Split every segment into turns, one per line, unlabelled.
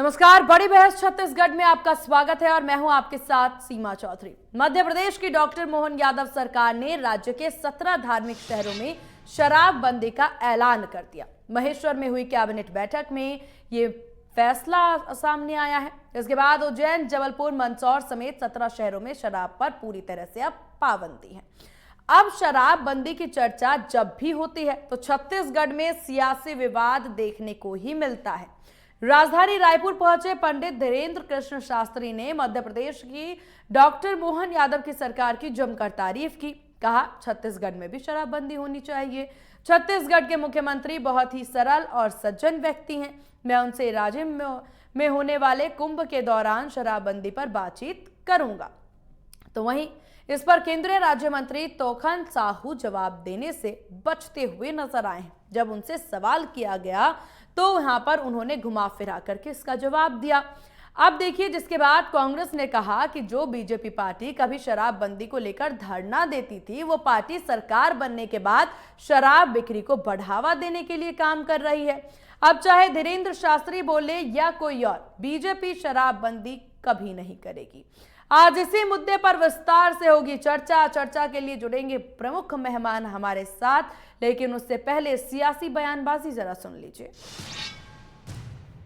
नमस्कार। बड़ी बहस छत्तीसगढ़ में आपका स्वागत है और मैं हूं आपके साथ सीमा चौधरी। मध्य प्रदेश की डॉक्टर मोहन यादव सरकार ने राज्य के 17 धार्मिक शहरों में शराबबंदी का ऐलान कर दिया। महेश्वर में हुई कैबिनेट बैठक में ये फैसला सामने आया है। इसके बाद उज्जैन, जबलपुर, मंदसौर समेत 17 शहरों में शराब पर पूरी तरह से अब पाबंदी है। अब शराबबंदी की चर्चा जब भी होती है तो छत्तीसगढ़ में सियासी विवाद देखने को ही मिलता है। राजधानी रायपुर पहुंचे पंडित धीरेन्द्र कृष्ण शास्त्री ने मध्य प्रदेश की डॉक्टर मोहन यादव की सरकार की जमकर तारीफ की। कहा, छत्तीसगढ़ में भी शराबबंदी होनी चाहिए। छत्तीसगढ़ के मुख्यमंत्री बहुत ही सरल और सज्जन व्यक्ति हैं। मैं उनसे राज्य में होने वाले कुंभ के दौरान शराबबंदी पर बातचीत करूंगा। तो वहीं इस पर केंद्रीय राज्य मंत्री तोखन साहू जवाब देने से बचते हुए नजर आए हैं। जब उनसे सवाल किया गया तो यहां पर उन्होंने घुमा फिरा करके इसका जवाब दिया। अब देखिए, जिसके बाद कांग्रेस ने कहा कि जो बीजेपी पार्टी कभी शराबबंदी को लेकर धरना देती थी, वो पार्टी सरकार बनने के बाद शराब बिक्री को बढ़ावा देने के लिए काम कर रही है। अब चाहे धीरेन्द्र शास्त्री बोले या कोई और, बीजेपी शराबबंदी कभी नहीं करेगी। आज इसी मुद्दे पर विस्तार से होगी चर्चा। चर्चा के लिए जुड़ेंगे प्रमुख मेहमान हमारे साथ, लेकिन उससे पहले सियासी बयानबाजी जरा सुन लीजिए।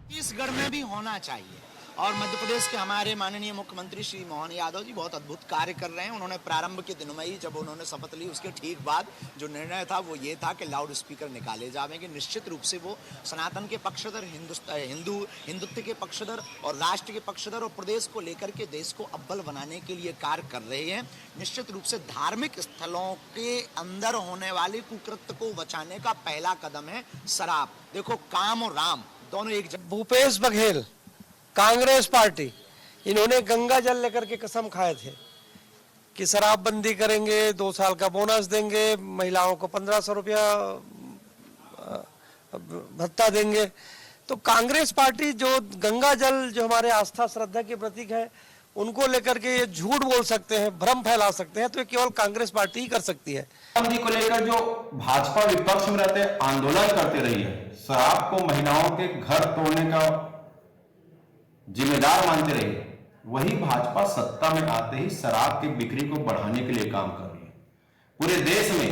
छत्तीसगढ़ में भी होना चाहिए और मध्य प्रदेश के हमारे माननीय मुख्यमंत्री श्री मोहन यादव जी बहुत अद्भुत कार्य कर रहे हैं। उन्होंने प्रारंभ के दिनों में ही जब उन्होंने शपथ ली, उसके ठीक बाद जो निर्णय था वो ये था कि लाउड स्पीकर निकाले जाएंगे। निश्चित रूप से वो सनातन के पक्षधर, हिंदुत्व के पक्षधर और राष्ट्र के पक्षधर और प्रदेश को लेकर के देश को अव्वल बनाने के लिए कार्य कर रहे हैं। निश्चित रूप से धार्मिक स्थलों के अंदर होने वाले कुकृत्य को बचाने का पहला कदम है शराब। देखो, काम और राम दोनों एक जगह।
भूपेश बघेल, कांग्रेस पार्टी, इन्होंने गंगा जल लेकर के कसम खाए थे कि शराबबंदी करेंगे, 2 साल का बोनस देंगे, महिलाओं को 1500 रुपया भत्ता देंगे। तो कांग्रेस पार्टी जो गंगा जल, जो हमारे आस्था श्रद्धा के प्रतीक है, उनको लेकर के ये झूठ बोल सकते हैं, भ्रम फैला सकते हैं, तो ये केवल कांग्रेस पार्टी ही कर सकती है।
शराबबंदी को लेकर जो भाजपा विपक्ष में रहते आंदोलन करते रही है, शराब को महिलाओं के घर तोड़ने का जिम्मेदार मानते रहे, वही भाजपा सत्ता में आते ही शराब की बिक्री को बढ़ाने के लिए काम कर रही है। पूरे देश में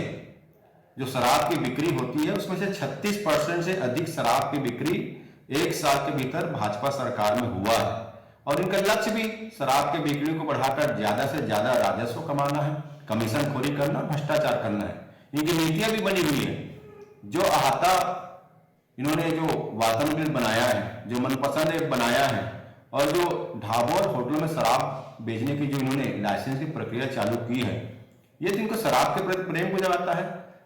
जो शराब की बिक्री होती है उसमें से 36% से अधिक शराब की बिक्री 1 साल के भीतर भाजपा सरकार में हुआ है और इनका लक्ष्य भी शराब की बिक्री को बढ़ाकर ज्यादा से ज्यादा राजस्व कमाना है, कमीशन खोरी करना, भ्रष्टाचार करना है। इनकी नीतियां भी बनी हुई है। जो अहाता इन्होंने जो वातावरण बनाया है, जो मनपसंद बनाया है और जो ढाबों और होटलों में शराब बेचने की जो इन्होंने लाइसेंस की प्रक्रिया चालू की है, ये तो इनको शराब के प्रति प्रेम को जगाता है।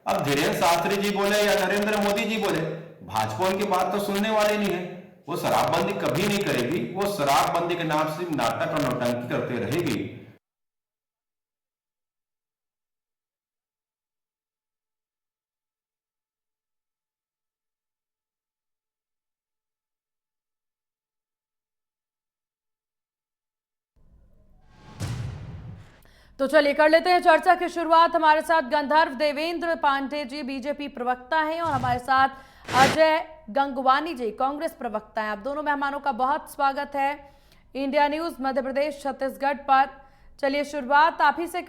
अब धीरेन्द्र शास्त्री जी बोले या नरेंद्र मोदी जी बोले, भाजपा उनकी बात तो सुनने वाले नहीं है। वो शराबबंदी कभी नहीं करेगी। वो शराबबंदी के नाम से नाटक और नौटंकी करते रहेगी।
तो चलिए कर लेते हैं चर्चा की शुरुआत। हमारे साथ गंधर्व देवेंद्र पांडे जी बीजेपी प्रवक्ता हैं और हमारे साथ अजय गंगवानी जी कांग्रेस प्रवक्ता हैं। आप दोनों मेहमानों का बहुत स्वागत है इंडिया न्यूज मध्य प्रदेश छत्तीसगढ़ पर। चलिए शुरुआत आप ही से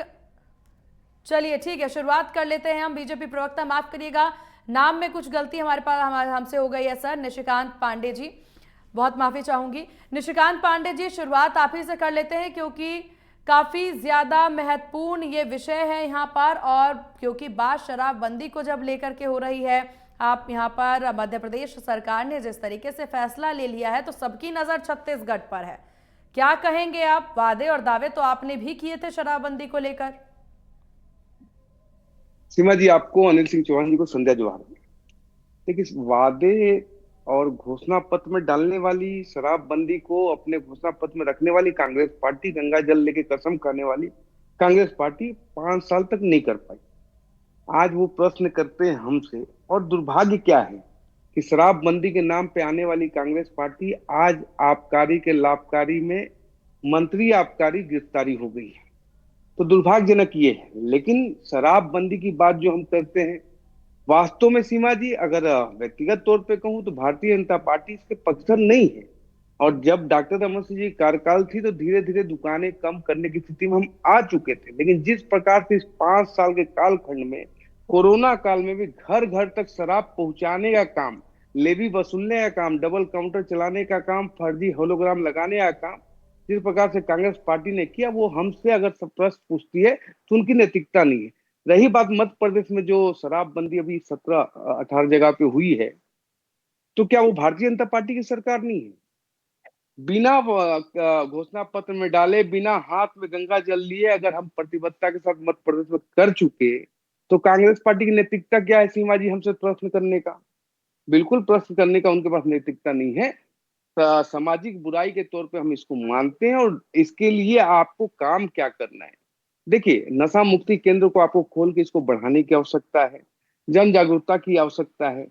चलिए ठीक है, शुरुआत कर लेते हैं हम। बीजेपी प्रवक्ता, माफ करिएगा, नाम में कुछ गलती हमसे हो गई है सर। निशिकांत पांडे जी, बहुत माफी चाहूंगी। निशिकांत पांडे जी, शुरुआत आप ही से कर लेते हैं क्योंकि काफी ज्यादा महत्वपूर्ण ये विषय है यहाँ पर, और क्योंकि बात शराबबंदी को जब लेकर के हो रही है, आप यहाँ पर मध्य प्रदेश सरकार ने जिस तरीके से फैसला ले लिया है तो सबकी नजर छत्तीसगढ़ पर है। क्या कहेंगे आप? वादे और दावे तो आपने भी किए थे शराबबंदी को लेकर।
सीमा जी, आपको, अनिल सिंह चौहान जी को संध्या जोहार। देखिए, वादे और घोषणा पत्र में डालने वाली शराबबंदी को अपने घोषणा पत्र में रखने वाली कांग्रेस पार्टी, गंगा जल लेके कसम खाने वाली कांग्रेस पार्टी 5 साल तक नहीं कर पाई। आज वो प्रश्न करते हैं हमसे, और दुर्भाग्य क्या है कि शराबबंदी के नाम पे आने वाली कांग्रेस पार्टी आज आबकारी के लाभकारी में मंत्री आबकारी गिरफ्तारी हो गई है। तो दुर्भाग्यजनक ये है। लेकिन शराबबंदी की बात जो हम करते हैं, वास्तव में सीमा जी, अगर व्यक्तिगत तौर पे कहूं तो भारतीय जनता पार्टी इसके पक्षधर नहीं है। और जब डॉक्टर रमन सिंह जी की कार्यकाल थी तो धीरे धीरे दुकानें कम करने की स्थिति में हम आ चुके थे। लेकिन जिस प्रकार से इस 5 साल के कालखंड में कोरोना काल में भी घर घर तक शराब पहुंचाने का काम, लेवी वसूलने का काम, डबल काउंटर चलाने का काम, फर्जी होलोग्राम लगाने का काम जिस प्रकार से कांग्रेस पार्टी ने किया, वो हमसे अगर सब प्रश्न पूछती है तो उनकी नैतिकता नहीं है। रही बात मध्य प्रदेश में जो शराबबंदी अभी 17-18 जगह पे हुई है, तो क्या वो भारतीय जनता पार्टी की सरकार नहीं है? बिना घोषणा पत्र में डाले, बिना हाथ में गंगा जल लिए अगर हम प्रतिबद्धता के साथ मध्य प्रदेश में कर चुके, तो कांग्रेस पार्टी की नैतिकता क्या है सीमा जी हमसे प्रश्न करने का? बिल्कुल प्रश्न करने का उनके पास नैतिकता नहीं है। सामाजिक बुराई के तौर पे हम इसको मानते हैं और इसके लिए आपको काम क्या करना है? देखिए, नशा मुक्ति केंद्र को आपको खोल के इसको बढ़ाने की आवश्यकता है, जन जागरूकता की आवश्यकता है,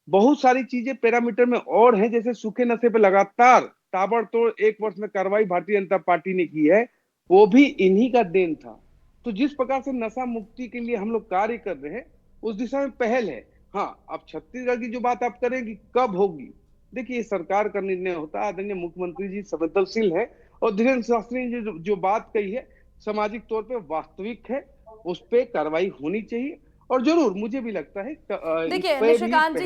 बहुत सारी चीजें पैरामीटर में और हैं। जैसे सूखे नशे पे लगातार ताबड़तोड़ 1 वर्ष में कार्रवाई भारतीय जनता पार्टी ने की है, वो भी इन्हीं का देन था। तो जिस प्रकार से नशा मुक्ति के लिए हम लोग कार्य कर रहे हैं, उस दिशा में पहल है। हाँ, अब छत्तीसगढ़ की जो बात आप करेंगे कब होगी, देखिए ये सरकार का निर्णय होता है। आदरणीय मुख्यमंत्री जी संवेदनशील है और धीरेन्द्र शास्त्री ने जो बात कही है सामाजिक तौर पे वास्तविक है, उस पे कार्रवाई होनी चाहिए। और जरूर मुझे भी लगता है
देखिए निशिकांत जी,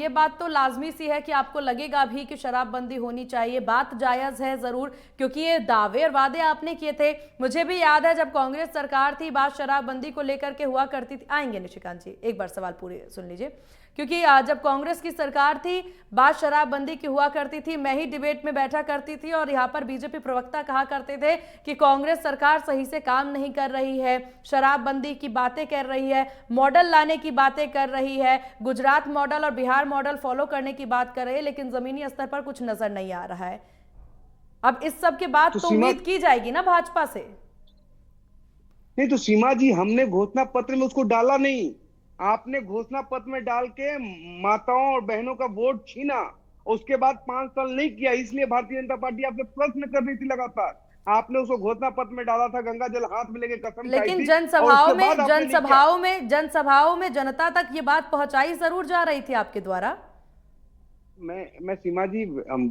ये बात तो लाजमी सी है कि आपको लगेगा भी कि शराबबंदी होनी चाहिए, बात जायज है जरूर, क्योंकि ये दावे और वादे आपने किए थे। मुझे भी याद है जब कांग्रेस सरकार थी, बात शराबबंदी को लेकर के हुआ करती थी। आएंगे निशिकांत जी, एक बार सवाल पूरे सुन लीजिए, क्योंकि जब कांग्रेस की सरकार थी, बात शराबबंदी की हुआ करती थी, मैं ही डिबेट में बैठा करती थी और यहाँ पर बीजेपी प्रवक्ता कहा करते थे कि कांग्रेस सरकार सही से काम नहीं कर रही है, शराबबंदी की बातें कर रही है, मॉडल लाने की बातें कर रही है, गुजरात मॉडल और बिहार मॉडल फॉलो करने की बात कर रही है, लेकिन जमीनी स्तर पर कुछ नजर नहीं आ रहा है। अब इस सब के बाद तो उम्मीद की जाएगी ना भाजपा से।
नहीं तो सीमा जी, हमने घोषणा पत्र में उसको डाला नहीं, आपने घोषणा पत्र में डाल के माताओं और बहनों का वोट छीना, उसके बाद 5 साल नहीं किया। इसलिए भारतीय जनता पार्टी आपसे प्रश्न कर रही थी लगातार। आपने उसको घोषणा पत्र में डाला था, गंगा जल हाथ में लेके कसम खाई थी,
लेकिन जनसभाओं में जनता तक ये बात पहुंचाई जरूर जा रही थी आपके द्वारा।
मैं सीमा जी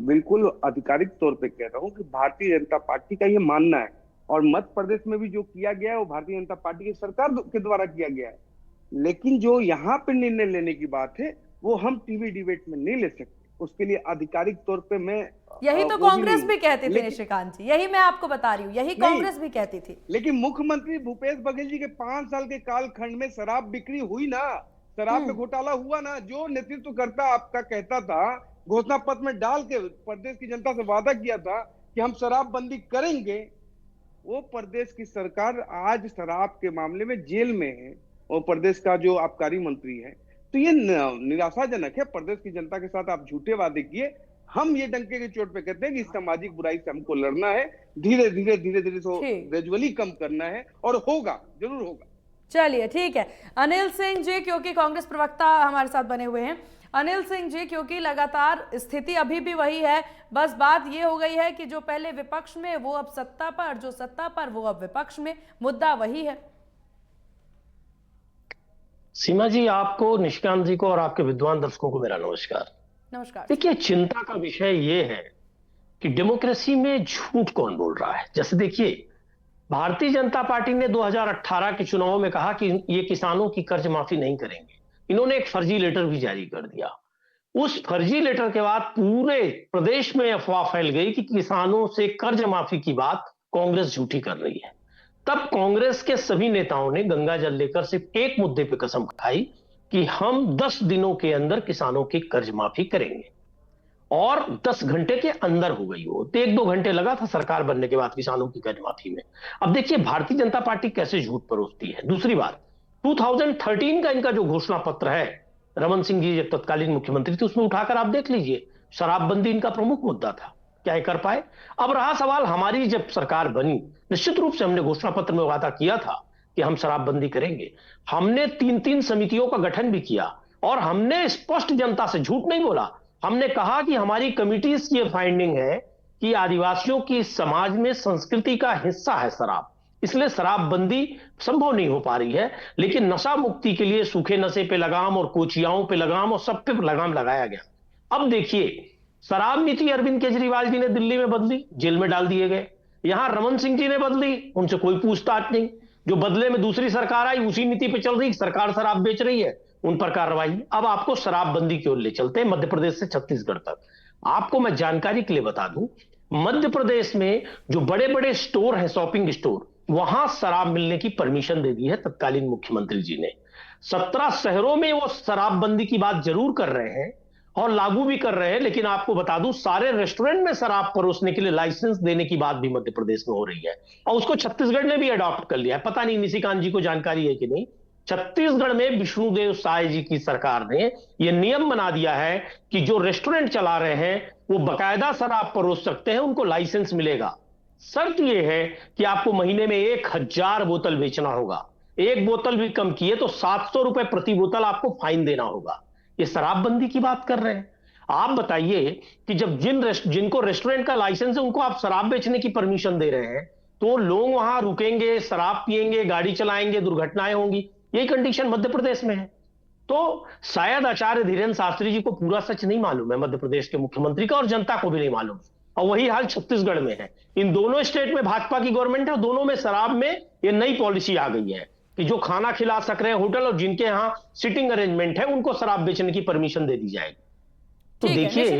बिल्कुल आधिकारिक तौर पे कह रहा हूँ कि भारतीय जनता पार्टी का ये मानना है, और मध्य प्रदेश में भी जो किया गया है वो भारतीय जनता पार्टी की सरकार के द्वारा किया गया है। लेकिन जो यहाँ पे निर्णय लेने की बात है वो हम टीवी डिबेट में नहीं ले सकते, उसके लिए आधिकारिक तौर पे मैं
यही तो कांग्रेस भी कहती थी निशिकांत जी, यही मैं आपको बता रही हूँ, यही कांग्रेस भी कहती थी।
लेकिन मुख्यमंत्री भूपेश बघेल जी के 5 साल के कालखंड में शराब बिक्री हुई ना, शराब में घोटाला हुआ ना। जो नेतृत्व करता आपका कहता था, घोषणा पत्र में डाल के प्रदेश की जनता से वादा किया था कि हम शराबबंदी करेंगे, वो प्रदेश की सरकार आज शराब के मामले में जेल में है और प्रदेश का जो आबकारी मंत्री है। तो ये निराशाजनक है। प्रदेश की जनता के साथ आप झूठे वादे किए। हम ये डंके की चोट पे कहते हैं कि इस सामाजिक बुराई से हमको लड़ना है, धीरे धीरे तो ग्रेजुअली कम करना है, और होगा, जरूर होगा।
चलिए ठीक है। अनिल सिंह जी, क्योंकि कांग्रेस प्रवक्ता हमारे साथ बने हुए हैं, अनिल सिंह जी, क्योंकि लगातार स्थिति अभी भी वही है, बस बात ये हो गई है कि जो पहले विपक्ष में वो अब सत्ता पर, जो सत्ता पर वो अब विपक्ष में, मुद्दा वही है।
सीमा जी, आपको, निशिकांत जी को और आपके विद्वान दर्शकों को मेरा नमस्कार।
नमस्कार।
देखिए, चिंता का विषय ये है कि डेमोक्रेसी में झूठ कौन बोल रहा है। जैसे देखिए, भारतीय जनता पार्टी ने 2018 के चुनाव में कहा कि ये किसानों की कर्ज माफी नहीं करेंगे। इन्होंने एक फर्जी लेटर भी जारी कर दिया। उस फर्जी लेटर के बाद पूरे प्रदेश में अफवाह फैल गई कि किसानों से कर्ज माफी की बात कांग्रेस झूठी कर रही है। तब कांग्रेस के सभी नेताओं ने गंगा जल लेकर सिर्फ एक मुद्दे पे कसम खाई कि हम 10 दिनों के अंदर किसानों की कर्ज माफी करेंगे, और 10 घंटे के अंदर हो गई। वो 1-2 घंटे लगा था सरकार बनने के बाद किसानों की कर्ज माफी में। अब देखिए भारतीय जनता पार्टी कैसे झूठ परोसती है। दूसरी बात, 2013 का इनका जो घोषणा पत्र है, रमन सिंह जी जब तत्कालीन मुख्यमंत्री थे, उसमें उठाकर आप देख लीजिए, शराबबंदी इनका प्रमुख मुद्दा था। क्या ये कर पाए? अब रहा सवाल, हमारी जब सरकार बनी, निश्चित रूप से हमने घोषणा पत्र में वादा किया था कि हम शराबबंदी करेंगे। हमने 3-3 समितियों का गठन भी किया और हमने स्पष्ट जनता से, झूठ नहीं बोला, हमने कहा कि हमारी कमिटीज की फाइंडिंग है कि आदिवासियों की समाज में संस्कृति का हिस्सा है शराब, इसलिए शराबबंदी संभव नहीं हो पा रही है। लेकिन नशा मुक्ति के लिए सूखे नशे पे लगाम और कोचियाओं पे लगाम और सब पे लगाम लगाया गया। अब देखिए, शराब नीति अरविंद केजरीवाल जी ने दिल्ली में बदली, जेल में डाल दिए गए। यहां रमन सिंह जी ने बदली, उनसे कोई पूछताछ नहीं। जो बदले में दूसरी सरकार आई, उसी नीति पे चल रही, सरकार शराब बेच रही है, उन पर कार्रवाई। अब आपको शराबबंदी की ओर ले चलते हैं, मध्य प्रदेश से छत्तीसगढ़ तक। आपको मैं जानकारी के लिए बता दूं, मध्य प्रदेश में जो बड़े बड़े स्टोर हैं, शॉपिंग स्टोर, वहां शराब मिलने की परमिशन दे दी है तत्कालीन मुख्यमंत्री जी ने। 17 शहरों में वो शराबबंदी की बात जरूर कर रहे हैं और लागू भी कर रहे हैं, लेकिन आपको बता दूं, सारे रेस्टोरेंट में शराब परोसने के लिए लाइसेंस देने की बात भी मध्य प्रदेश में हो रही है, और उसको छत्तीसगढ़ ने भी अडॉप्ट कर लिया है। पता नहीं निशिकांत जी को जानकारी है कि नहीं, छत्तीसगढ़ में विष्णुदेव साय जी की सरकार ने यह नियम बना दिया है कि जो रेस्टोरेंट चला रहे हैं वो बकायदा शराब परोस सकते हैं, उनको लाइसेंस मिलेगा। शर्त यह है कि आपको महीने में 1000 बोतल बेचना होगा। एक बोतल भी कम किए तो 700 रुपए प्रति बोतल आपको फाइन देना होगा। ये शराबबंदी की बात कर रहे हैं। आप बताइए कि जब जिनको रेस्टोरेंट का लाइसेंस है उनको आप शराब बेचने की परमिशन दे रहे हैं, तो लोग वहां रुकेंगे, शराब पिएंगे, गाड़ी चलाएंगे, दुर्घटनाएं होंगी। यही कंडीशन मध्य प्रदेश में है। तो शायद आचार्य धीरेन्द्र शास्त्री जी को पूरा सच नहीं मालूम है मध्य प्रदेश के मुख्यमंत्री का, और जनता को भी नहीं मालूम। और वही हाल छत्तीसगढ़ में है। इन दोनों स्टेट में भाजपा की गवर्नमेंट है, और दोनों में शराब में ये नई पॉलिसी आ गई है कि जो खाना खिला सक रहे हैं होटल और जिनके यहाँ सिटिंग अरेंजमेंट है, उनको शराब बेचने की परमिशन दे दी जाएगी। तो देखिए,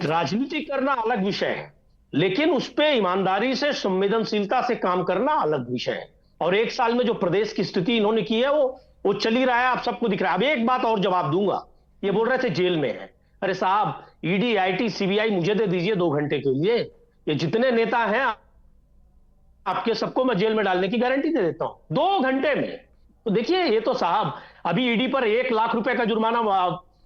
राजनीति करना अलग विषय है, लेकिन उस पर ईमानदारी से, संवेदनशीलता से काम करना अलग विषय है। और 1 साल में जो प्रदेश की स्थिति इन्होंने की है वो चल ही रहा है, आप सबको दिख रहा है। अब एक बात और जवाब दूंगा, ये बोल रहे थे जेल में है। अरे साहब, ईडी, आईटी, सीबीआई मुझे दे दीजिए 2 घंटे के लिए, ये जितने नेता हैं आपके सबको मैं जेल में डालने की गारंटी दे देता हूं 2 घंटे में। तो देखिए, ये तो साहब अभी ईडी पर 1 लाख रुपए का जुर्माना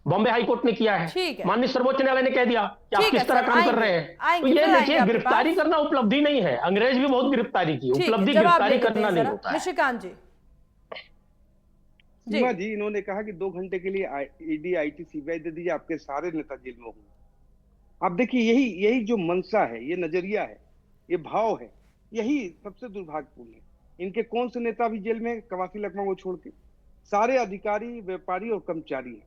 बॉम्बे हाईकोर्ट ने किया है, माननीय सर्वोच्च न्यायालय ने कह दिया कि आप किस तरह काम कर रहे हैं। तो ये देखिए, गिरफ्तारी करना उपलब्धि नहीं है। अंग्रेज भी बहुत गिरफ्तारी की, उपलब्धि गिरफ्तारी करना नहीं होता है।
निशिकांत जी,
सीमा जी, इन्होंने कहा कि 2 घंटे के लिए ईडी, आईटी, सीबीआई दे दीजिए, आपके सारे नेता जेल में होंगे। आप देखिए, यही जो मंशा है, ये नजरिया है, ये भाव है, यही सबसे दुर्भाग्यपूर्ण है। इनके कौन से नेता भी जेल में, कवासी लखमा को छोड़ के सारे अधिकारी, व्यापारी और कर्मचारी हैं।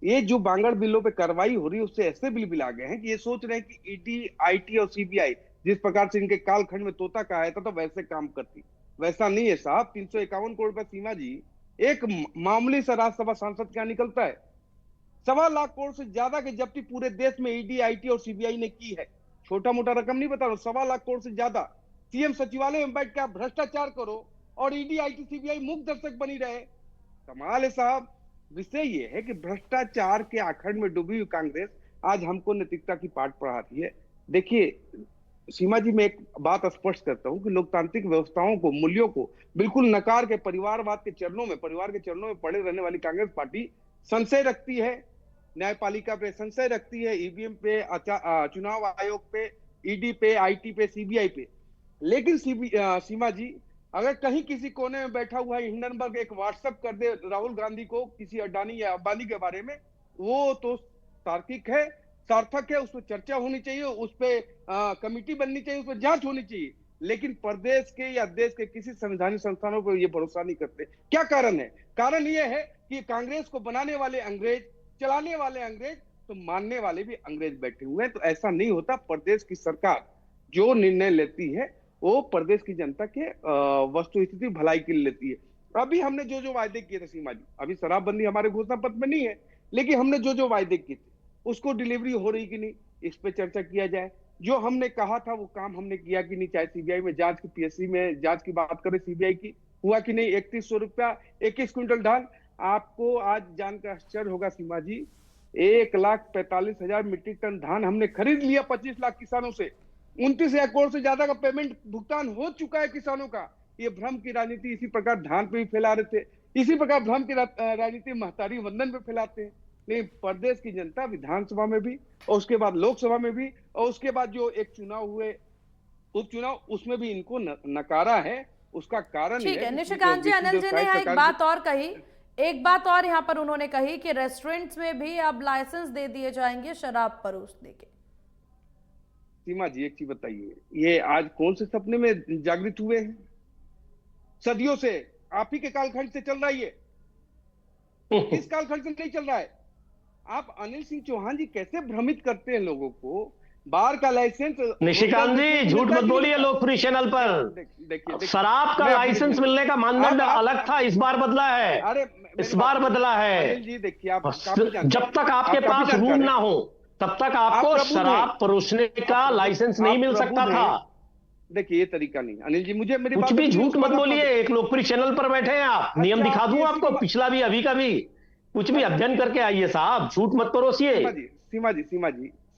ये जो बांगड़ बिलों पे कार्रवाई हो रही है, उससे ऐसे बिल बिल आ गए हैं कि ये सोच रहे हैं कि ईडी, आईटी और सीबीआई जिस प्रकार से इनके कालखंड में तोता का आया था तो वैसे काम करती। वैसा नहीं है साहब। 351 करोड़ रुपए, सीमा जी, एक मामूली सा राज्यसभा सांसद क्या निकलता है। 1.25 लाख करोड़ से ज्यादा की जब्ती पूरे देश में ईडी, आईटी और सीबीआई ने की है। छोटा मोटा रकम नहीं बता रहा हूं, 1.25 लाख करोड़ से ज्यादा। सीएम सचिवालय में बैठ के आप भ्रष्टाचार करो और ईडी, आईटी, सीबीआई मुख्य दर्शक बनी रहे। कमाल है साहब। विषय ये है कि भ्रष्टाचार के आखंड में डूबी हुई कांग्रेस आज हमको नैतिकता की पाठ पढ़ाती है। देखिए सीमा जी, मैं एक बात स्पष्ट करता हूं कि लोकतांत्रिक व्यवस्थाओं को, मूल्यों को बिल्कुल नकार के परिवार के चरणों में पड़े रहने वाली कांग्रेस पार्टी संशय रखती है, न्यायपालिका पे संशय रखती है, ईवीएम पे, चुनाव आयोग पे, ईडी पे, आईटी पे, सीबीआई पे। लेकिन सीमा जी, अगर कहीं किसी कोने में बैठा हुआ हिंडनबर्ग एक व्हाट्सएप कर दे राहुल गांधी को किसी अडानी या अंबानी के बारे में, वो तो तार्किक है, सार्थक है, उस पर चर्चा होनी चाहिए, उस पर कमेटी बननी चाहिए, उस पर जांच होनी चाहिए। लेकिन प्रदेश के या देश के किसी संवैधानिक संस्थानों पर ये भरोसा नहीं करते। क्या कारण है? कारण ये है कि कांग्रेस को बनाने वाले अंग्रेज, चलाने वाले अंग्रेज, तो मानने वाले भी अंग्रेज बैठे हुए हैं। तो ऐसा नहीं होता। प्रदेश की सरकार जो निर्णय लेती है वो प्रदेश की जनता के वस्तु स्थिति भलाई के लिए लेती है। अभी हमने जो जो वायदे किए थे सीमा जी, अभी शराबबंदी हमारे घोषणा पत्र में नहीं है, लेकिन हमने जो जो वायदे किए थे उसको डिलीवरी हो रही कि नहीं, इस पे चर्चा किया जाए। जो हमने कहा था वो काम हमने किया कि नहीं, चाहे सीबीआई में जांच की, पीएससी में जांच की बात करें, सीबीआई की, हुआ कि नहीं। 3100 रुपया 21 क्विंटल धान। आपको आज जानकर आश्चर्य होगा सीमा जी, 1,45,000 मीट्रिक टन धान हमने खरीद लिया 25 लाख किसानों से। 29,000 करोड़ से ज्यादा का पेमेंट भुगतान हो चुका है किसानों का। ये भ्रम की राजनीति इसी प्रकार धान पे भी फैला रहे थे, इसी प्रकार भ्रम की राजनीति महतारी वंदन पे फैलाते हैं। नहीं, प्रदेश की जनता विधानसभा में भी और उसके बाद लोकसभा में भी और उसके बाद जो एक चुनाव हुए उपचुनाव, उसमें भी इनको नकारा है। उसका कारण
ठीक है निशिकांत जी, अनिल जी ने यहाँ एक बात और कही, एक बात और यहाँ पर उन्होंने कही कि रेस्टोरेंट्स में भी अब लाइसेंस दे दिए जाएंगे शराब परोसने के।
सीमा जी एक चीज बताइए, ये आज कौन से सपने में जागृत हुए हैं? सदियों से आप ही के कालखंड से चल रहा है ये, इस कालखंड से नहीं चल रहा है। आप अनिल सिंह चौहान जी कैसे भ्रमित करते हैं लोगों को? बार का लाइसेंस
निशिकांत जी झूठ मत बोलिए लोकप्रिय चैनल पर।
देखिए
शराब का लाइसेंस मिलने का मानदंड अलग था, इस बार बदला है।
अरे
इस बार बदला है।
अनिल जी देखिए, आप काफी जानते
जब
हैं।
तक आपके
आप काफी
पास रूम
जानकार
ना
हैं।
हो तब तक
आप
आपको
प्रबुद्ध
शराब
हैं।
परोसने का लाइसेंस नहीं
आप
मिल सकता
प्रबुद्ध
था।
हैं। देखिए ये तरीका नहीं अनिल जी, मुझे मेरी
कुछ
बात
भी
सुनिए,
झूठ
उसके
मत
बाद आप
बोलिए, एक लोकप्रिय चैनल पर बैठे हैं आप। नियम
अच्छा,
दिखा
आप
दूं
ये
आपको, पिछला भी अभी का भी। कुछ भी अध्ययन करके आइए साहब, झूठ मत परोसिए।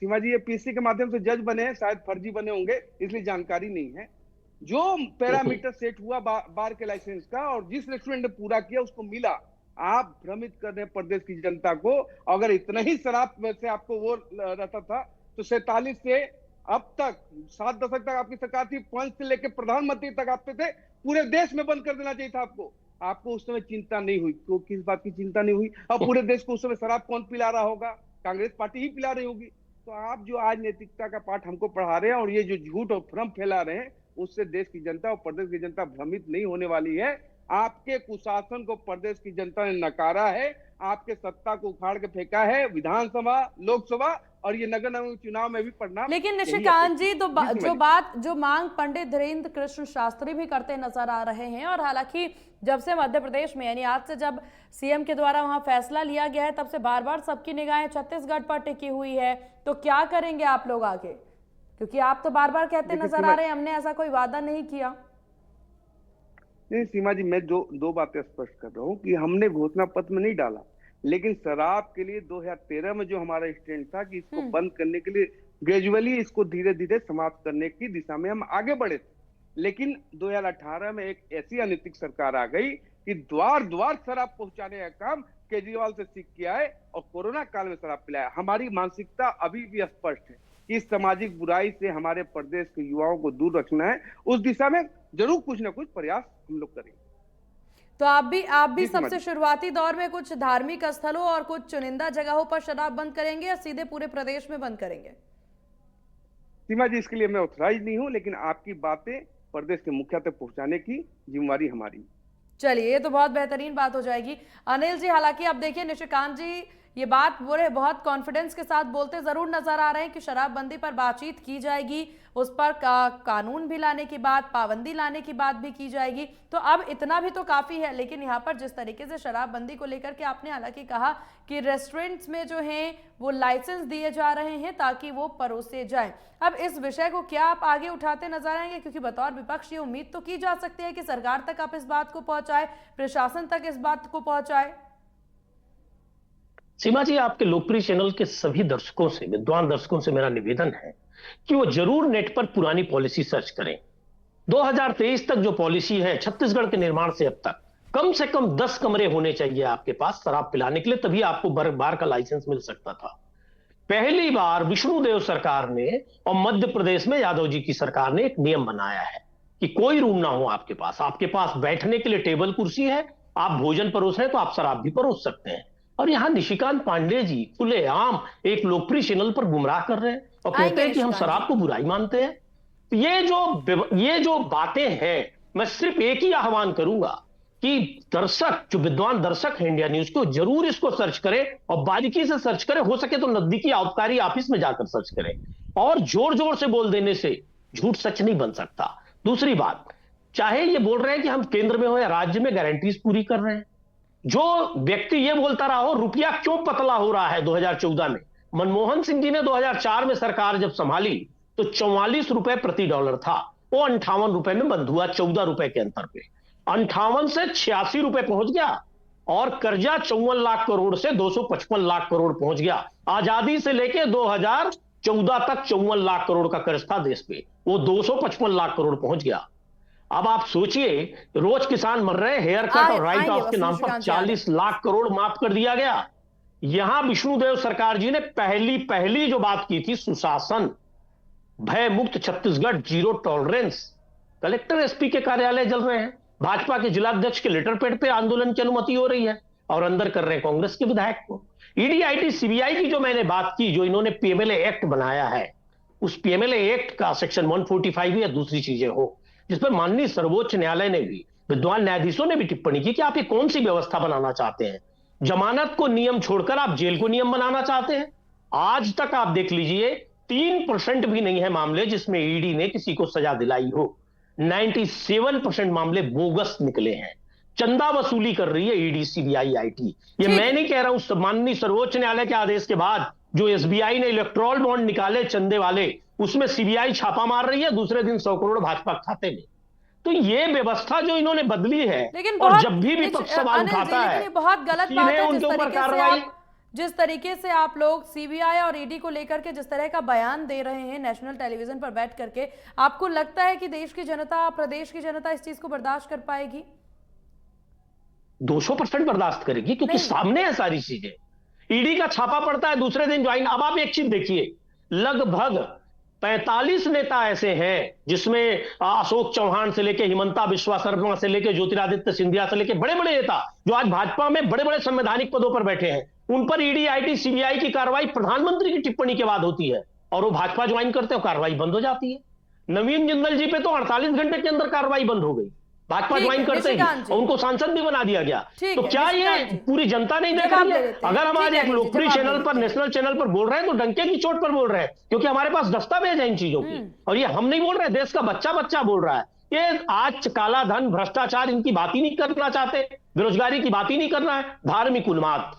सीमा जी ये पीसी के माध्यम से जज बने हैं, शायद फर्जी बने होंगे, इसलिए जानकारी नहीं है। जो पैरामीटर सेट हुआ बार के लाइसेंस का और जिस रेस्टोरेंट ने पूरा किया उसको मिला। आप भ्रमित कर रहे हैं प्रदेश की जनता को। अगर इतना ही शराब से आपको वो रहता था तो 47 से अब तक 7 दशक तक आपकी सरकार थी, पंच से लेकर प्रधानमंत्री तक आपके थे, पूरे देश में बंद कर देना चाहिए था आपको। आपको उस समय चिंता नहीं हुई, क्यों? किस बात की चिंता नहीं हुई? अब पूरे देश को उस समय शराब कौन पिला रहा होगा? कांग्रेस पार्टी ही पिला रही होगी। तो आप जो आज नैतिकता का पाठ हमको पढ़ा रहे हैं और ये जो झूठ और भ्रम फैला रहे हैं, उससे देश की जनता और प्रदेश की जनता भ्रमित नहीं होने वाली है। आपके कुशासन को प्रदेश की जनता ने नकारा है, आपके सत्ता को उखाड़ के फेंका है, विधानसभा, लोकसभा और ये नगर निगम चुनाव में भी परिणाम।
लेकिन
यही
निशिकांत जी
अपेक्षित।
जो मांग पंडित धीरेन्द्र कृष्ण शास्त्री भी करते नजर आ रहे हैं, और हालांकि जब से मध्य प्रदेश में यानी आज से जब सीएम के द्वारा वहां फैसला लिया गया है तब से बार बार सबकी निगाहें छत्तीसगढ़ पर टिकी हुई है। तो क्या करेंगे आप लोग आगे? क्योंकि आप तो बार बार कहते नजर आ रहे हैं हमने ऐसा कोई वादा नहीं किया।
नहीं सीमा जी, मैं दो बातें स्पष्ट कर रहा हूँ कि हमने घोषणा पत्र में नहीं डाला, लेकिन शराब के लिए 2013 में जो हमारा स्टैंड था कि इसको बंद करने के लिए ग्रेजुअली इसको धीरे धीरे समाप्त करने की दिशा में हम आगे बढ़े थे। लेकिन 2018 में एक ऐसी अनैतिक सरकार आ गई कि द्वार द्वार शराब पहुंचाने का काम केजरीवाल से सीख किया है और कोरोना काल में शराब पिलाया। हमारी मानसिकता अभी भी स्पष्ट है कि इस सामाजिक बुराई से हमारे प्रदेश के युवाओं को दूर रखना है। उस दिशा में जरूर कुछ ना कुछ प्रयास हम लोग करेंगे।
तो आप भी सबसे शुरुआती दौर में कुछ धार्मिक स्थलों और कुछ चुनिंदा जगहों पर शराब बंद करेंगे या सीधे पूरे प्रदेश में बंद करेंगे?
सीमा जी, इसके लिए मैं ऑथराइज नहीं हूं, लेकिन आपकी बातें प्रदेश के मुखिया तक पहुंचाने की जिम्मेवारी हमारी।
चलिए, ये तो बहुत बेहतरीन बात हो जाएगी। अनिल जी, हालांकि अब देखिए निशिकांत जी ये बात बोले बहुत कॉन्फिडेंस के साथ बोलते जरूर नजर आ रहे हैं कि शराबबंदी पर बातचीत की जाएगी, उस पर कानून भी लाने की बात, पाबंदी लाने की बात भी की जाएगी। तो अब इतना भी तो काफी है। लेकिन यहाँ पर जिस तरीके से शराबबंदी को लेकर के आपने हालांकि कहा कि रेस्टोरेंट्स में जो हैं वो लाइसेंस दिए जा रहे हैं ताकि वो परोसे जाएं। अब इस विषय को क्या आप आगे उठाते नजर आएंगे? क्योंकि बतौर विपक्ष ये उम्मीद तो की जा सकती है कि सरकार तक आप इस बात को पहुंचाए, प्रशासन तक इस बात को पहुंचाए।
सीमा जी, आपके लोकप्रिय चैनल के सभी दर्शकों से, विद्वान दर्शकों से मेरा निवेदन है कि वो जरूर नेट पर पुरानी पॉलिसी सर्च करें। 2023 तक जो पॉलिसी है, छत्तीसगढ़ के निर्माण से अब तक कम से कम 10 कमरे होने चाहिए आपके पास शराब पिलाने के लिए, तभी आपको बार का लाइसेंस मिल सकता था। पहली बार विष्णुदेव सरकार ने और मध्य प्रदेश में यादव जी की सरकार ने एक नियम बनाया है कि कोई रूम ना हो आपके पास बैठने के लिए टेबल कुर्सी है, आप भोजन परोस रहे हैं तो आप शराब भी परोस सकते हैं। और यहां निशिकांत पांडे जी खुलेआम एक लोकप्रिय चैनल पर गुमराह कर रहे हैं और कहते हैं कि हम शराब को बुराई मानते हैं। तो ये जो बातें हैं, मैं सिर्फ एक ही आह्वान करूंगा कि दर्शक, जो विद्वान दर्शक है इंडिया न्यूज को, जरूर इसको सर्च करें और बारीकी से सर्च करें। हो सके तो नजदीकी आबकारी ऑफिस में जाकर सर्च करें। और जोर जोर से बोल देने से झूठ सच नहीं बन सकता। दूसरी बात, चाहे ये बोल रहे हैं कि हम केंद्र में हो या राज्य में गारंटीज पूरी कर रहे हैं, जो व्यक्ति ये बोलता रहा हो रुपया क्यों पतला हो रहा है 2014 में, मनमोहन सिंह जी ने 2004 में सरकार जब संभाली तो 44 रुपए प्रति डॉलर था, वो 58 रुपए में बंद हुआ, 14 रुपए के अंतर पे 58 से 86 रुपए पहुंच गया। और कर्जा 54 लाख करोड़ से 255 लाख करोड़ पहुंच गया। आजादी से लेके 2014 तक 54 लाख करोड़ का कर्ज था देश पे, वो 255 लाख करोड़ पहुंच गया। अब आप सोचिए, रोज किसान मर रहे हैं, हेयर कट और राइट ऑफ के नाम पर 40 लाख करोड़ माफ कर दिया गया। यहां विष्णुदेव सरकार जी ने पहली जो बात की थी, सुशासन, भय मुक्त Chhattisgarh, zero tolerance. Collector SP के कार्यालय जल रहे हैं, भाजपा के जिलाध्यक्ष के लेटर पैड पे आंदोलन की अनुमति हो रही है और अंदर कर रहे हैं कांग्रेस के विधायक को। ईडी, आईटी, सीबीआई की जो मैंने बात की, जो इन्होंने पीएमएलए एक्ट बनाया है, उस पीएमएलए एक्ट का सेक्शन 145 या दूसरी चीजें हो, जिस पर माननीय सर्वोच्च न्यायालय ने भी, विद्वान न्यायाधीशों ने भी टिप्पणी की कि आप ये कौन सी व्यवस्था बनाना चाहते हैं जमानत को नियम छोड़कर आप जेल को नियम बनाना चाहते हैं। आज तक आप देख लीजिए 3% भी नहीं है मामले जिसमें ईडी ने किसी को सजा दिलाई हो। 97% मामले बोगस निकले हैं। चंदा वसूली कर रही है ईडी, सीबीआई, आईटी। ये मैं नहीं कह रहा हूं, माननीय सर्वोच्च न्यायालय के आदेश के बाद जो एसबीआई ने इलेक्टोरल बॉन्ड निकाले चंदे वाले, उसमें सीबीआई छापा मार रही है, दूसरे दिन 100 करोड़ भाजपा खाते में। तो ये व्यवस्था जो इन्होंने बदली है,
लेकिन
और
बहुत
जब भी विपक्ष सवाल
अनिल जी,
उठाता
लेकिन
है
ये बहुत गलत
सीधे
बात है
उनके ऊपर कार्रवाई।
जिस तरीके से आप लोग सीबीआई और ईडी को लेकर के जिस तरह का बयान दे रहे हैं नेशनल टेलीविजन पर बैठ करके, आपको लगता है कि देश की जनता, प्रदेश की जनता इस चीज को बर्दाश्त कर पाएगी?
200% बर्दाश्त करेगी, क्योंकि सामने है सारी चीजें। ईडी का छापा पड़ता है, दूसरे दिन ज्वाइन। अब आप एक चीज देखिए, लगभग 45 नेता ऐसे हैं जिसमें अशोक चौहान से लेके हिमंता बिश्वा शर्मा से लेके ज्योतिरादित्य सिंधिया से लेके बड़े बड़े नेता जो आज भाजपा में बड़े बड़े संवैधानिक पदों पर बैठे हैं, उन पर ईडी, आईटी, सीबीआई की कार्रवाई प्रधानमंत्री की टिप्पणी के बाद होती है, और वो भाजपा ज्वाइन करते हो, कार्रवाई बंद हो जाती है। नवीन जिंदल जी पे तो 48 घंटे के अंदर कार्रवाई बंद हो गई, भाजपा ज्वाइन करते ही, और उनको सांसद भी बना दिया गया। तो क्या ये पूरी जनता नहीं देख रही है? अगर हम आज एक लोकप्रिय चैनल पर, नेशनल चैनल पर बोल रहे हैं तो डंके की चोट पर बोल रहे हैं, क्योंकि हमारे पास दस्तावेज है इन चीजों की, और ये हम नहीं बोल रहे, देश का बच्चा बच्चा बोल रहा है। ये आज काला धन, भ्रष्टाचार, इनकी बात ही नहीं करना चाहते, बेरोजगारी की बात ही नहीं करना है, धार्मिक उन्माद,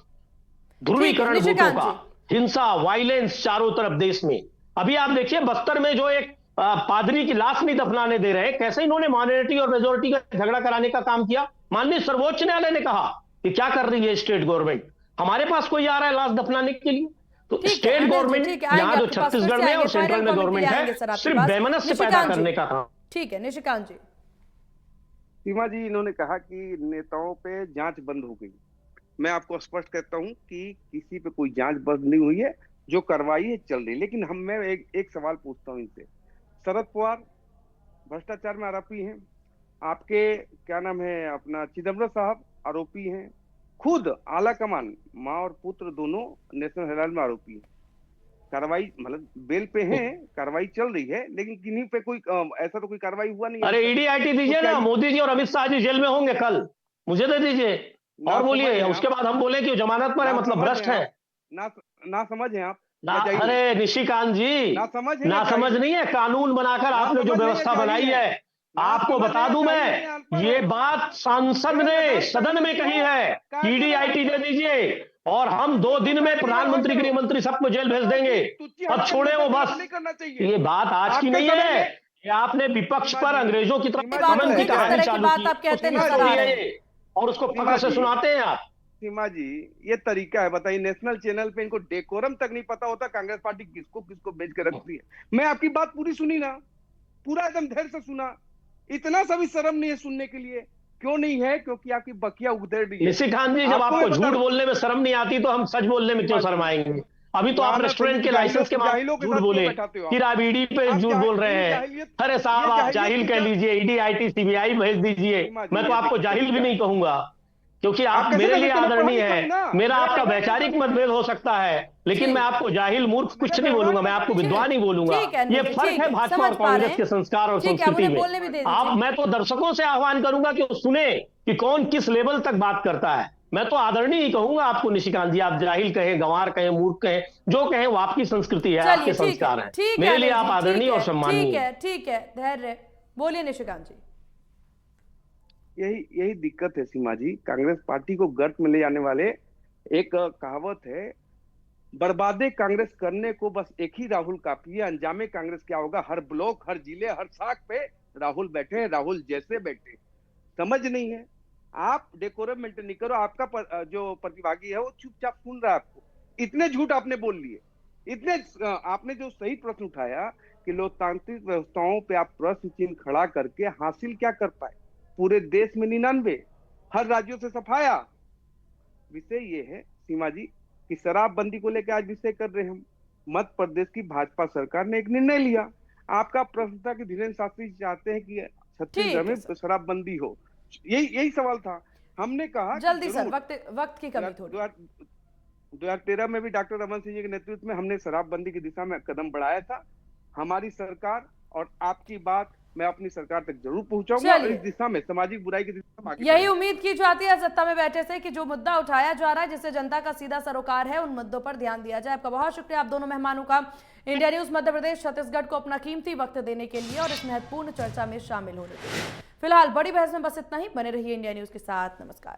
ध्रुवीकरण वोटों का, हिंसा, वायलेंस चारों तरफ देश में। अभी आप देखिए बस्तर में जो एक पादरी की लाश नहीं दफनाने दे रहे, कैसे इन्होंने माइनॉरिटी और मेजोरिटी का झगड़ा कराने का काम किया। माननीय सर्वोच्च न्यायालय ने कहा कि क्या कर रही है स्टेट गवर्नमेंट, हमारे पास कोई आ रहा है लाश दफनाने के लिए? तो स्टेट गवर्नमेंट यहाँ जो छत्तीसगढ़ में और सेंट्रल में गवर्नमेंट है, सिर्फ बेमनस्य पैदा करने का काम।
ठीक है निशिकांत जी।
सीमा जी, इन्होंने कहा कि नेताओं पे जांच बंद हो गई। मैं आपको स्पष्ट कहता हूं कि किसी पे कोई जांच बंद नहीं हुई है, जो कार्रवाई है चल रही। लेकिन मैं एक सवाल पूछता हूं इनसे। शरद पवार भ्रष्टाचार में आरोपी हैं, आपके क्या नाम है अपना चिदम्बरम साहब आरोपी हैं, खुद आला कमान माँ और पुत्र दोनों नेशनल हेराल्ड में आरोपी हैं। कार्रवाई मतलब बेल पे हैं, कार्रवाई चल रही है, लेकिन किन्हीं पे कोई ऐसा तो कोई कार्रवाई हुआ नहीं।
अरे ईडी आईटी दीजिए ना, मोदी जी और अमित शाह जी जेल में होंगे कल, मुझे दे दीजिए और बोलिए, उसके बाद हम बोले कि जमानत पर है मतलब भ्रष्ट है।
ना समझ है आप?
अरे निशिकांत जी, ना समझ नहीं है, कानून बनाकर आपने जो व्यवस्था बनाई है, आपको बता दूं मैं, ये बात सांसद ने सदन में कही है, ईडी आईटी दे दीजिए और हम 2 दिन में प्रधानमंत्री, गृह मंत्री सबको जेल भेज देंगे, अब छोड़े वो बस। ये बात आज की नहीं है, ये आपने विपक्ष पर अंग्रेजों की तरफ दमन की कहानी चालू की है और उसको पकड़ से सुनाते हैं आप।
सीमा जी, ये तरीका है, बताइए, नेशनल चैनल पे इनको डेकोरम तक नहीं पता होता कांग्रेस पार्टी किसको किसको बेच के रखती है। मैं आपकी बात पूरी सुनी ना, पूरा एकदम धैर्य से सुना, इतना सभी शर्म नहीं है सुनने के लिए। क्यों नहीं है? क्योंकि आपकी बकिया उधेड़ दी है।
निशिकांत जी, जब आपको झूठ बोलने में शर्म नहीं आती तो हम सच बोलने में क्यों शर्माएंगे? अभी तो आप रेस्टोरेंट के लाइसेंस के बाद झूठ बोले, फिर आप ईडी पे झूठ बोल रहे हैं। अरे साहब, आप जाहिल कह लीजिए, ईडी आईटी सीबीआई भेज दीजिए, मैं तो आपको जाहिल भी नहीं कहूंगा, क्योंकि आप मेरे लिए आदरणीय है। मेरा आपका वैचारिक मतभेद हो सकता है, लेकिन मैं आपको जाहिल मूर्ख कुछ नहीं बोलूंगा, मैं आपको विद्वान ही बोलूंगा। ये फर्क है भाजपा और कांग्रेस के संस्कार और संस्कृति में। आप, मैं तो दर्शकों से आह्वान करूंगा कि वो सुने कि कौन किस लेवल तक बात करता है। मैं तो आदरणीय ही कहूंगा आपको निशिकांत जी, आप जाहिल कहें, गंवार कहें, मूर्ख कहें, जो कहें वो आपकी संस्कृति है, आपके संस्कार है। मेरे लिए आप आदरणीय और सम्माननीय।
ठीक है, धैर्य, बोलिए निशिकांत जी।
यही दिक्कत है सीमा जी, कांग्रेस पार्टी को गर्त में ले जाने वाले। एक कहावत है, बर्बादे कांग्रेस करने को बस एक ही राहुल काफी है, अंजामे कांग्रेस क्या होगा। हर ब्लॉक, हर जिले, हर शाख पे राहुल बैठे हैं, राहुल जैसे बैठे। समझ नहीं है, आप डेकोरम मेंटेन नहीं करो, आपका जो प्रतिभागी है वो चुपचाप सुन रहा है आपको। इतने झूठ आपने बोल लिए, इतने आपने जो सही प्रश्न उठाया कि लोकतांत्रिक व्यवस्थाओं पे आप प्रश्न चिन्ह खड़ा करके हासिल क्या कर पाए। पूरे देश में 99, हर राज्यों से सफाया। विषय ये है सीमा जी कि शराबबंदी को लेकर आज विषय कर रहे हैं हम। मध्य प्रदेश की भाजपा सरकार ने एक निर्णय लिया। आपका प्रश्न था कि धीरेन्द्र शास्त्री चाहते हैं कि छत्तीसगढ़ में शराबबंदी हो, यही सवाल था। हमने कहा
जल्दी सर, वक्त की कमी थोड़ी।
2013 में भी डॉक्टर रमन सिंह जी के नेतृत्व में हमने शराबबंदी की दिशा में कदम बढ़ाया था। हमारी सरकार और आपकी बात मैं अपनी सरकार तक जरूर पहुंचाऊंगा और
चलिए।
इस दिशा में, सामाजिक बुराई की दिशा में आगे
यही
बढ़ेंगे।
उम्मीद की जाती है सत्ता में बैठे से कि जो मुद्दा उठाया जा रहा है जिससे जनता का सीधा सरोकार है, उन मुद्दों पर ध्यान दिया जाए। आपका बहुत शुक्रिया आप दोनों मेहमानों का, इंडिया न्यूज मध्य प्रदेश छत्तीसगढ़ को अपना कीमती वक्त देने के लिए और इस महत्वपूर्ण चर्चा में शामिल होने के लिए। फिलहाल बड़ी बहस में बस इतना ही। बने रहिए इंडिया न्यूज के साथ। नमस्कार।